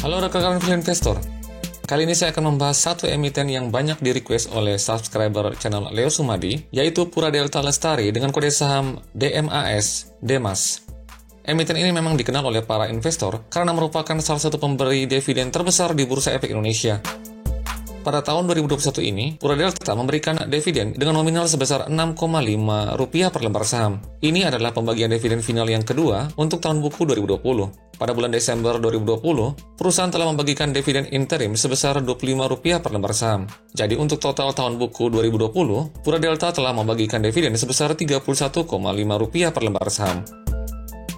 Halo rekan-rekan investor. Kali ini saya akan membahas satu emiten yang banyak di-request oleh subscriber channel Leo Sumadi, yaitu Pura Delta Lestari dengan kode saham DMAS. Emiten ini memang dikenal oleh para investor karena merupakan salah satu pemberi dividen terbesar di Bursa Efek Indonesia. Pada tahun 2021 ini, Pura Delta memberikan dividen dengan nominal sebesar Rp6,5 per lembar saham. Ini adalah pembagian dividen final yang kedua untuk tahun buku 2020. Pada bulan Desember 2020, perusahaan telah membagikan dividen interim sebesar Rp25 per lembar saham. Jadi untuk total tahun buku 2020, Pura Delta telah membagikan dividen sebesar Rp31,5 per lembar saham.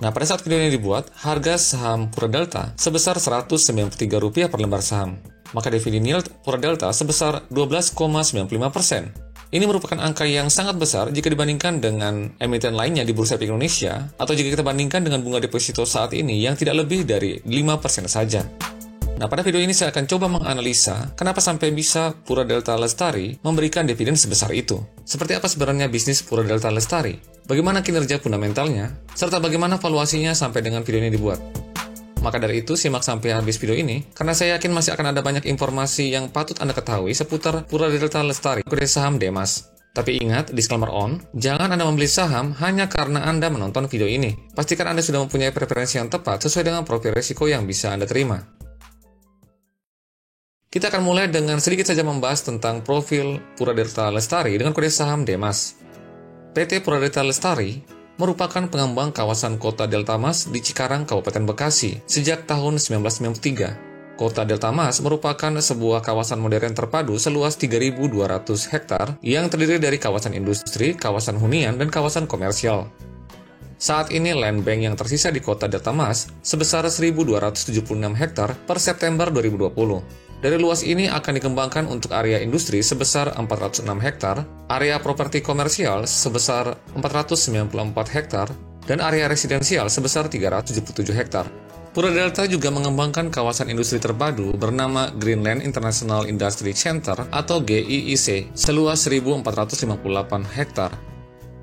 Nah, pada saat video ini dibuat, harga saham Pura Delta sebesar Rp193 per lembar saham. Maka dividen yield Pura Delta sebesar 12,95%. Ini merupakan angka yang sangat besar jika dibandingkan dengan emiten lainnya di Bursa Efek Indonesia, atau jika kita bandingkan dengan bunga deposito saat ini yang tidak lebih dari 5% saja. Nah, pada video ini saya akan coba menganalisa kenapa sampai bisa Pura Delta Lestari memberikan dividen sebesar itu. Seperti apa sebenarnya bisnis Pura Delta Lestari? Bagaimana kinerja fundamentalnya? Serta bagaimana valuasinya sampai dengan video ini dibuat? Maka dari itu, simak sampai habis video ini, karena saya yakin masih akan ada banyak informasi yang patut Anda ketahui seputar Pura Delta Lestari, kode saham DMAS. Tapi ingat, disclaimer on, jangan Anda membeli saham hanya karena Anda menonton video ini. Pastikan Anda sudah mempunyai preferensi yang tepat sesuai dengan profil risiko yang bisa Anda terima. Kita akan mulai dengan sedikit saja membahas tentang profil Pura Delta Lestari dengan kode saham DMAS. PT Pura Delta Lestari merupakan pengembang kawasan Kota Delta Mas di Cikarang, Kabupaten Bekasi, sejak tahun 1993. Kota Delta Mas merupakan sebuah kawasan modern terpadu seluas 3.200 hektar yang terdiri dari kawasan industri, kawasan hunian, dan kawasan komersial. Saat ini land bank yang tersisa di Kota Delta Mas sebesar 1.276 hektar per September 2020. Dari luas ini akan dikembangkan untuk area industri sebesar 406 hektar, area properti komersial sebesar 494 hektar, dan area residensial sebesar 377 hektar. Pura Delta juga mengembangkan kawasan industri terpadu bernama Greenland International Industry Center atau GIIC seluas 1.458 hektar.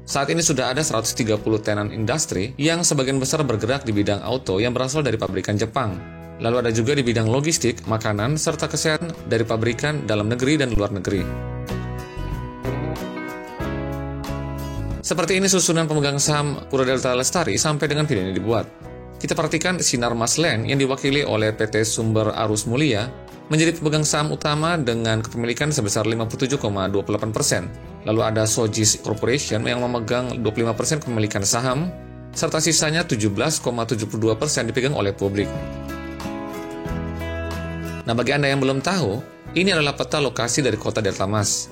Saat ini sudah ada 130 tenan industri yang sebagian besar bergerak di bidang auto yang berasal dari pabrikan Jepang. Lalu ada juga di bidang logistik, makanan, serta kesehatan dari pabrikan dalam negeri dan luar negeri. Seperti ini susunan pemegang saham Pura Delta Lestari sampai dengan video ini dibuat. Kita perhatikan Sinarmas Land yang diwakili oleh PT Sumber Arus Mulia menjadi pemegang saham utama dengan kepemilikan sebesar 57,28%. Lalu ada Sojis Corporation yang memegang 25% kepemilikan saham, serta sisanya 17,72% dipegang oleh publik. Nah, bagi Anda yang belum tahu, ini adalah peta lokasi dari Kota Delta Mas.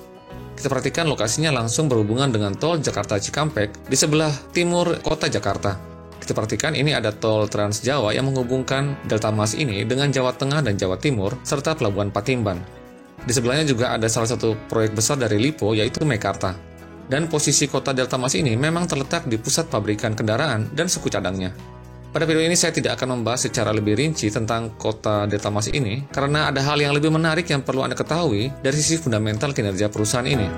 Kita perhatikan lokasinya langsung berhubungan dengan tol Jakarta Cikampek di sebelah timur Kota Jakarta. Kita perhatikan ini ada tol Trans Jawa yang menghubungkan Delta Mas ini dengan Jawa Tengah dan Jawa Timur, serta Pelabuhan Patimban. Di sebelahnya juga ada salah satu proyek besar dari Lipo, yaitu Mekarta. Dan posisi Kota Delta Mas ini memang terletak di pusat pabrikan kendaraan dan suku cadangnya. Pada video ini saya tidak akan membahas secara lebih rinci tentang Kota Delta Mas ini, karena ada hal yang lebih menarik yang perlu Anda ketahui dari sisi fundamental kinerja perusahaan ini.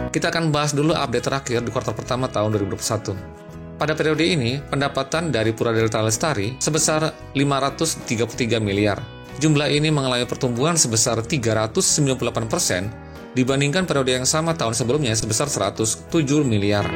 Kita akan bahas dulu update terakhir di kuartal pertama tahun 2021. Pada periode ini, pendapatan dari Pura Delta Lestari sebesar 533 miliar. Jumlah ini mengalami pertumbuhan sebesar 398% dibandingkan periode yang sama tahun sebelumnya sebesar 107 miliar.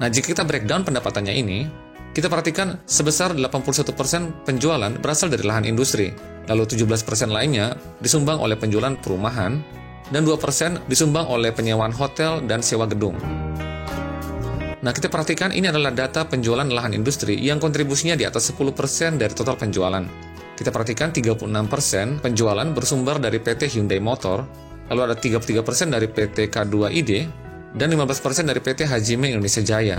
Nah, jika kita breakdown pendapatannya ini, kita perhatikan sebesar 81% penjualan berasal dari lahan industri, lalu 17% lainnya disumbang oleh penjualan perumahan, dan 2% disumbang oleh penyewaan hotel dan sewa gedung. Nah, kita perhatikan ini adalah data penjualan lahan industri yang kontribusinya di atas 10% dari total penjualan. Kita perhatikan 36% penjualan bersumber dari PT Hyundai Motor, lalu ada 33% dari PT K2ID, dan 15% dari PT Hajime Indonesia Jaya.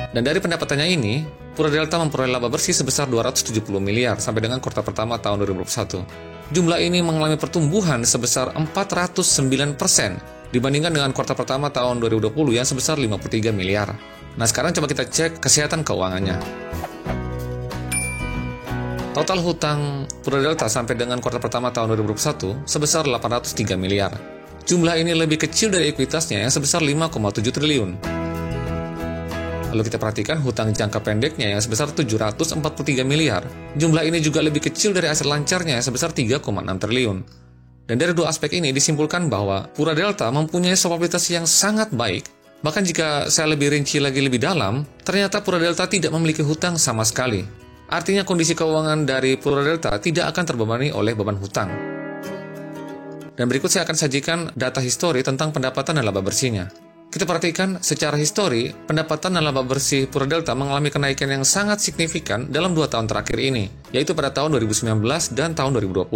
Dan dari pendapatannya ini, Pura Delta memperoleh laba bersih sebesar 270 miliar sampai dengan kuartal pertama tahun 2021. Jumlah ini mengalami pertumbuhan sebesar 409% dibandingkan dengan kuartal pertama tahun 2020 yang sebesar 53 miliar. Nah, sekarang coba kita cek kesehatan keuangannya. Total hutang Pura Delta sampai dengan kuartal pertama tahun 2021 sebesar 803 miliar. Jumlah ini lebih kecil dari ekuitasnya yang sebesar 5,7 triliun. Lalu kita perhatikan hutang jangka pendeknya yang sebesar 743 miliar. Jumlah ini juga lebih kecil dari aset lancarnya yang sebesar 3,6 triliun. Dan dari dua aspek ini disimpulkan bahwa Pura Delta mempunyai solvabilitas yang sangat baik. Bahkan jika saya lebih rinci lagi lebih dalam, ternyata Pura Delta tidak memiliki hutang sama sekali. Artinya kondisi keuangan dari Pura Delta tidak akan terbebani oleh beban hutang. Dan berikut saya akan sajikan data histori tentang pendapatan dan laba bersihnya. Kita perhatikan secara histori, pendapatan dan laba bersih Pura Delta mengalami kenaikan yang sangat signifikan dalam 2 tahun terakhir ini, yaitu pada tahun 2019 dan tahun 2020.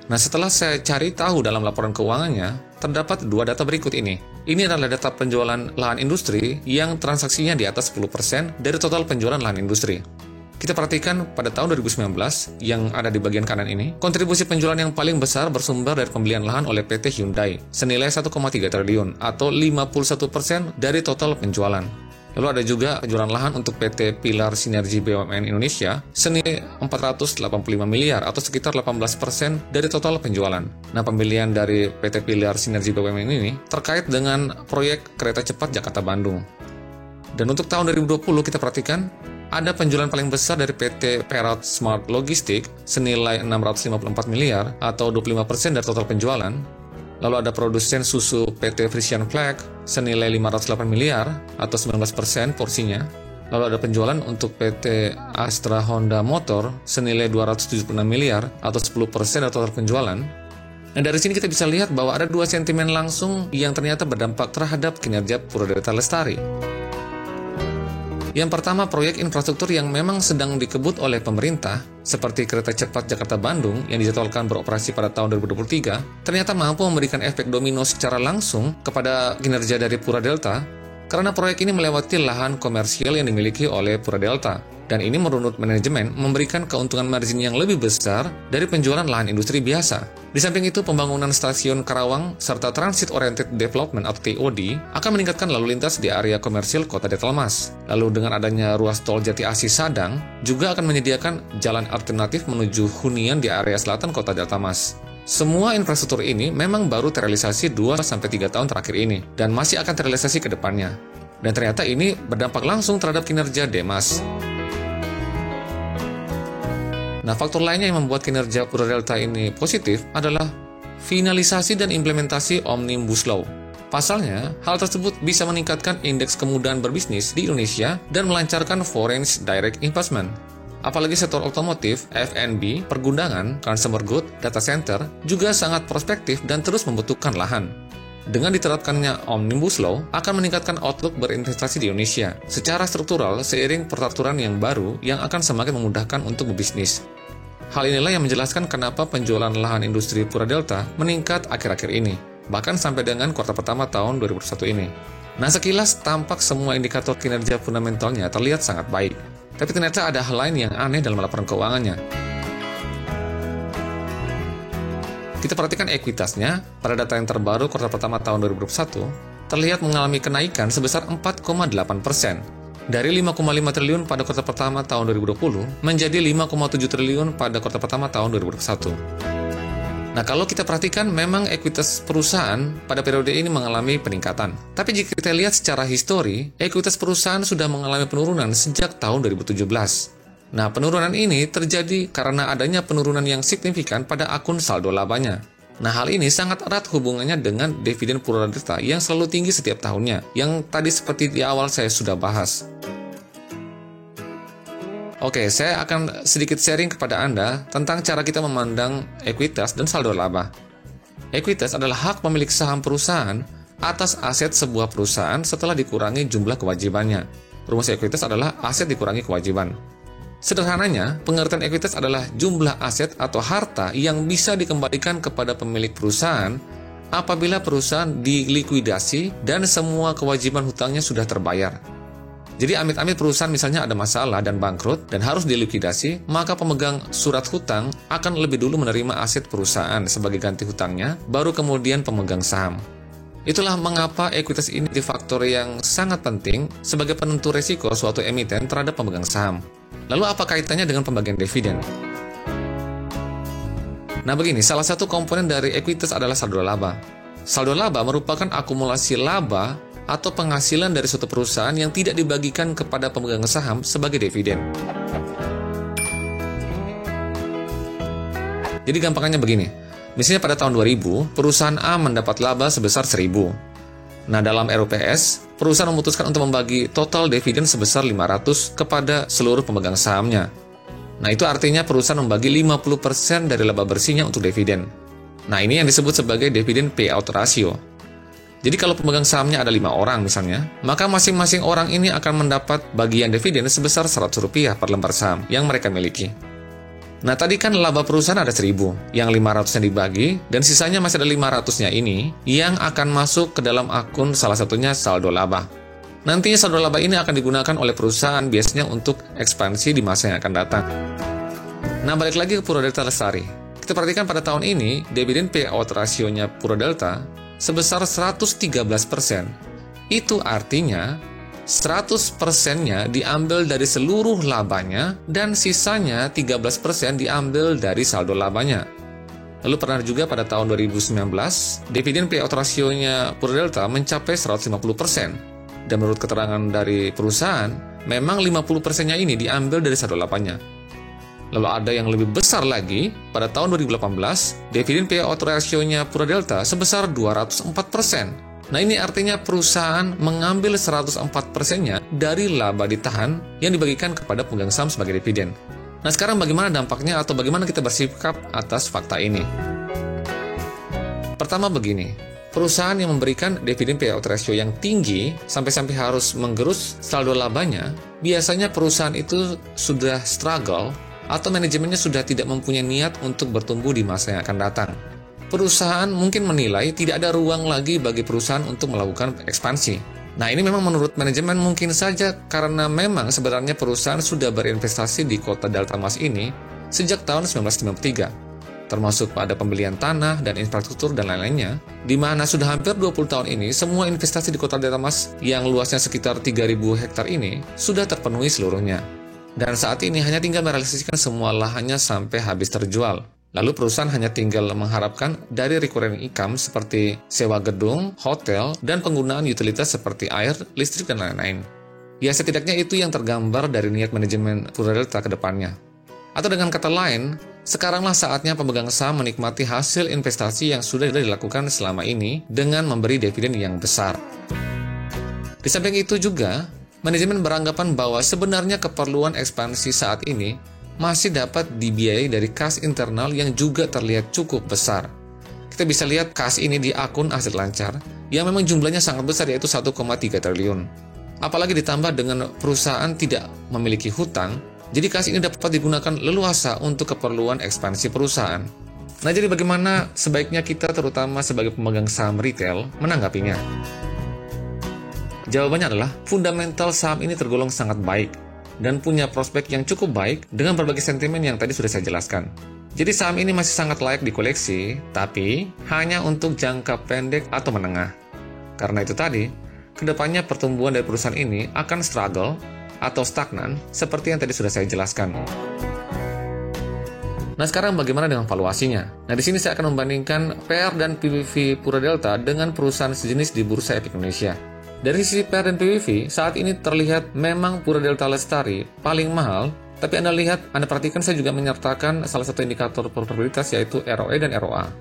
Nah, setelah saya cari tahu dalam laporan keuangannya, terdapat 2 data berikut ini. Ini adalah data penjualan lahan industri yang transaksinya di atas 10% dari total penjualan lahan industri. Kita perhatikan pada tahun 2019 yang ada di bagian kanan ini, kontribusi penjualan yang paling besar bersumber dari pembelian lahan oleh PT Hyundai senilai 1,3 triliun atau 51% dari total penjualan. Lalu ada juga penjualan lahan untuk PT Pilar Sinergi BUMN Indonesia senilai 485 miliar atau sekitar 18% dari total penjualan. Nah, pembelian dari PT Pilar Sinergi BUMN ini terkait dengan proyek kereta cepat Jakarta-Bandung. Dan untuk tahun 2020 kita perhatikan ada penjualan paling besar dari PT Perat Smart Logistik senilai 654 miliar atau 25% dari total penjualan. Lalu ada produsen susu PT Frisian Flag senilai 508 miliar atau 19% porsinya. Lalu ada penjualan untuk PT Astra Honda Motor senilai 276 miliar atau 10% dari total penjualan. Nah, dari sini kita bisa lihat bahwa ada 2 sentimen langsung yang ternyata berdampak terhadap kinerja Pura Delta Lestari. Yang pertama, proyek infrastruktur yang memang sedang dikebut oleh pemerintah, seperti kereta cepat Jakarta-Bandung yang dijadwalkan beroperasi pada tahun 2023, ternyata mampu memberikan efek domino secara langsung kepada kinerja dari Pura Delta, karena proyek ini melewati lahan komersial yang dimiliki oleh Pura Delta. Dan ini menurut manajemen memberikan keuntungan margin yang lebih besar dari penjualan lahan industri biasa. Di samping itu, pembangunan stasiun Karawang serta Transit Oriented Development atau TOD akan meningkatkan lalu lintas di area komersil Kota Delmas. Lalu dengan adanya ruas tol Jati Asih Sadang juga akan menyediakan jalan alternatif menuju hunian di area selatan Kota Delmas. Semua infrastruktur ini memang baru terrealisasi 2-3 tahun terakhir ini dan masih akan terrealisasi ke depannya. Dan ternyata ini berdampak langsung terhadap kinerja Demas. Nah, faktor lainnya yang membuat kinerja Pura Delta ini positif adalah finalisasi dan implementasi Omnibus Law. Pasalnya, hal tersebut bisa meningkatkan indeks kemudahan berbisnis di Indonesia dan melancarkan foreign direct investment. Apalagi sektor otomotif, F&B, pergundangan, consumer good, data center juga sangat prospektif dan terus membutuhkan lahan. Dengan diterapkannya Omnibus Law akan meningkatkan outlook berinvestasi di Indonesia secara struktural seiring peraturan yang baru yang akan semakin memudahkan untuk berbisnis. Hal inilah yang menjelaskan kenapa penjualan lahan industri Pura Delta meningkat akhir-akhir ini, bahkan sampai dengan kuartal pertama tahun 2021 ini. Nah, sekilas tampak semua indikator kinerja fundamentalnya terlihat sangat baik. Tapi ternyata ada hal lain yang aneh dalam laporan keuangannya. Kita perhatikan ekuitasnya, pada data yang terbaru kuartal pertama tahun 2021, terlihat mengalami kenaikan sebesar 4,8%. Dari 5,5 triliun pada kuartal pertama tahun 2020 menjadi 5,7 triliun pada kuartal pertama tahun 2021. Nah, kalau kita perhatikan memang ekuitas perusahaan pada periode ini mengalami peningkatan. Tapi jika kita lihat secara histori, ekuitas perusahaan sudah mengalami penurunan sejak tahun 2017. Nah, penurunan ini terjadi karena adanya penurunan yang signifikan pada akun saldo labanya. Nah, hal ini sangat erat hubungannya dengan dividen Pura Delta yang selalu tinggi setiap tahunnya, yang tadi seperti di awal saya sudah bahas. Oke, saya akan sedikit sharing kepada Anda tentang cara kita memandang ekuitas dan saldo laba. Ekuitas adalah hak pemilik saham perusahaan atas aset sebuah perusahaan setelah dikurangi jumlah kewajibannya. Rumus ekuitas adalah aset dikurangi kewajiban. Sederhananya, pengertian ekuitas adalah jumlah aset atau harta yang bisa dikembalikan kepada pemilik perusahaan apabila perusahaan dilikuidasi dan semua kewajiban hutangnya sudah terbayar. Jadi amit-amit perusahaan misalnya ada masalah dan bangkrut dan harus dilikuidasi, maka pemegang surat hutang akan lebih dulu menerima aset perusahaan sebagai ganti hutangnya, baru kemudian pemegang saham. Itulah mengapa ekuitas ini menjadi faktor yang sangat penting sebagai penentu resiko suatu emiten terhadap pemegang saham. Lalu apa kaitannya dengan pembagian dividen? Nah, begini, salah satu komponen dari ekuitas adalah saldo laba. Saldo laba merupakan akumulasi laba atau penghasilan dari suatu perusahaan yang tidak dibagikan kepada pemegang saham sebagai dividen. Jadi gampangannya begini, misalnya pada tahun 2000, perusahaan A mendapat laba sebesar 1.000. Nah, dalam RUPS, perusahaan memutuskan untuk membagi total dividen sebesar 500 kepada seluruh pemegang sahamnya. Nah, itu artinya perusahaan membagi 50% dari laba bersihnya untuk dividen. Nah, ini yang disebut sebagai dividen payout ratio. Jadi kalau pemegang sahamnya ada 5 orang misalnya, maka masing-masing orang ini akan mendapat bagian dividen sebesar Rp100 per lembar saham yang mereka miliki. Nah, tadi kan laba perusahaan ada 1.000, yang 500-nya dibagi, dan sisanya masih ada 500-nya ini yang akan masuk ke dalam akun salah satunya saldo laba. Nantinya saldo laba ini akan digunakan oleh perusahaan biasanya untuk ekspansi di masa yang akan datang. Nah, balik lagi ke Pura Delta Lestari. Kita perhatikan pada tahun ini, dividen payout rasionya Pura Delta sebesar 113%. Itu artinya 100%-nya diambil dari seluruh labanya dan sisanya 13% diambil dari saldo labanya. Lalu pernah juga pada tahun 2019, dividen payout rasionya Pura Delta mencapai 150%. Dan menurut keterangan dari perusahaan, memang 50%-nya ini diambil dari saldo labanya. Lalu ada yang lebih besar lagi, pada tahun 2018, dividen payout ratio-nya Pura Delta sebesar 204%. Nah, ini artinya perusahaan mengambil 104%-nya dari laba ditahan yang dibagikan kepada pemegang saham sebagai dividen. Nah, sekarang bagaimana dampaknya atau bagaimana kita bersikap atas fakta ini? Pertama begini, perusahaan yang memberikan dividen payout ratio yang tinggi sampai-sampai harus menggerus saldo labanya, biasanya perusahaan itu sudah struggle atau manajemennya sudah tidak mempunyai niat untuk bertumbuh di masa yang akan datang. Perusahaan mungkin menilai tidak ada ruang lagi bagi perusahaan untuk melakukan ekspansi. Nah, ini memang menurut manajemen mungkin saja karena memang sebenarnya perusahaan sudah berinvestasi di kota Delta Mas ini sejak tahun 1993, termasuk pada pembelian tanah dan infrastruktur dan lain-lainnya, di mana sudah hampir 20 tahun ini semua investasi di kota Delta Mas yang luasnya sekitar 3.000 hektar ini sudah terpenuhi seluruhnya. Dan saat ini hanya tinggal merealisasikan semua lahannya sampai habis terjual. Lalu perusahaan hanya tinggal mengharapkan dari recurring income seperti sewa gedung, hotel, dan penggunaan utilitas seperti air, listrik, dan lain-lain. Ya, setidaknya itu yang tergambar dari niat manajemen Pura Delta ke depannya. Atau dengan kata lain, sekaranglah saatnya pemegang saham menikmati hasil investasi yang sudah dilakukan selama ini dengan memberi dividen yang besar. Di samping itu juga, manajemen beranggapan bahwa sebenarnya keperluan ekspansi saat ini masih dapat dibiayai dari kas internal yang juga terlihat cukup besar. Kita bisa lihat kas ini di akun aset lancar yang memang jumlahnya sangat besar, yaitu 1,3 triliun. Apalagi ditambah dengan perusahaan tidak memiliki hutang, jadi kas ini dapat digunakan leluasa untuk keperluan ekspansi perusahaan. Nah, jadi bagaimana sebaiknya kita terutama sebagai pemegang saham retail menanggapinya? Jawabannya adalah fundamental saham ini tergolong sangat baik dan punya prospek yang cukup baik dengan berbagai sentimen yang tadi sudah saya jelaskan. Jadi saham ini masih sangat layak dikoleksi, tapi hanya untuk jangka pendek atau menengah. Karena itu tadi, kedepannya pertumbuhan dari perusahaan ini akan struggle atau stagnan seperti yang tadi sudah saya jelaskan. Nah, sekarang bagaimana dengan valuasinya? Nah, di sini saya akan membandingkan PER dan PBV Pura Delta dengan perusahaan sejenis di Bursa Efek Indonesia. Dari sisi PER dan PBV, saat ini terlihat memang Pura Delta Lestari paling mahal, tapi Anda perhatikan saya juga menyertakan salah satu indikator probabilitas yaitu ROE dan ROA.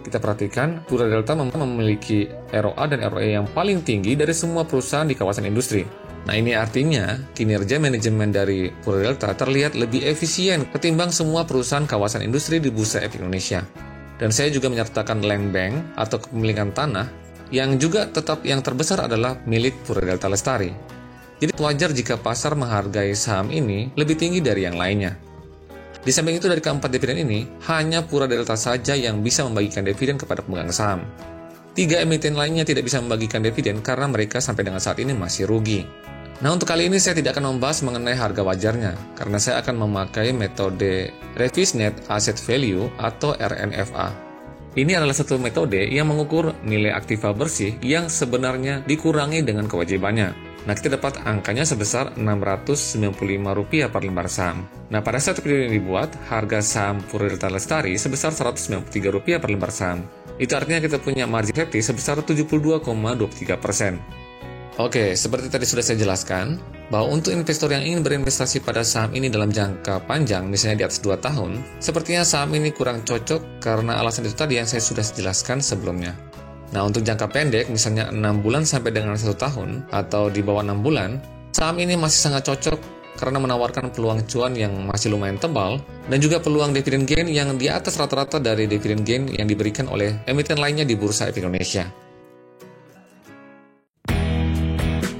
Kita perhatikan, Pura Delta memiliki ROA dan ROE yang paling tinggi dari semua perusahaan di kawasan industri. Nah, ini artinya kinerja manajemen dari Pura Delta terlihat lebih efisien ketimbang semua perusahaan kawasan industri di Bursa Efek Indonesia. Dan saya juga menyertakan land bank atau kepemilikan tanah yang juga tetap yang terbesar adalah milik Pura Delta Lestari. Jadi wajar jika pasar menghargai saham ini lebih tinggi dari yang lainnya. Di samping itu, dari keempat dividen ini, hanya Pura Delta saja yang bisa membagikan dividen kepada pemegang saham. 3 emiten lainnya tidak bisa membagikan dividen karena mereka sampai dengan saat ini masih rugi. Nah, untuk kali ini saya tidak akan membahas mengenai harga wajarnya, karena saya akan memakai metode Revised Net Asset Value atau RNFA. Ini adalah satu metode yang mengukur nilai aktiva bersih yang sebenarnya dikurangi dengan kewajibannya. Nah, kita dapat angkanya sebesar Rp695 per lembar saham. Nah, pada saat video ini dibuat, harga saham Pura Delta Lestari sebesar Rp193 per lembar saham. Itu artinya kita punya margin safety sebesar 72,23%. Oke, seperti tadi sudah saya jelaskan, bahwa untuk investor yang ingin berinvestasi pada saham ini dalam jangka panjang, misalnya di atas 2 tahun, sepertinya saham ini kurang cocok karena alasan itu tadi yang saya sudah jelaskan sebelumnya. Nah, untuk jangka pendek, misalnya 6 bulan sampai dengan 1 tahun, atau di bawah 6 bulan, saham ini masih sangat cocok karena menawarkan peluang cuan yang masih lumayan tebal, dan juga peluang dividen gain yang di atas rata-rata dari dividen gain yang diberikan oleh emiten lainnya di Bursa Efek Indonesia.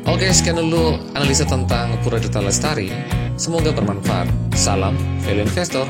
Oke, sekian dulu analisa tentang Pura Delta Lestari. Semoga bermanfaat. Salam Value Investor.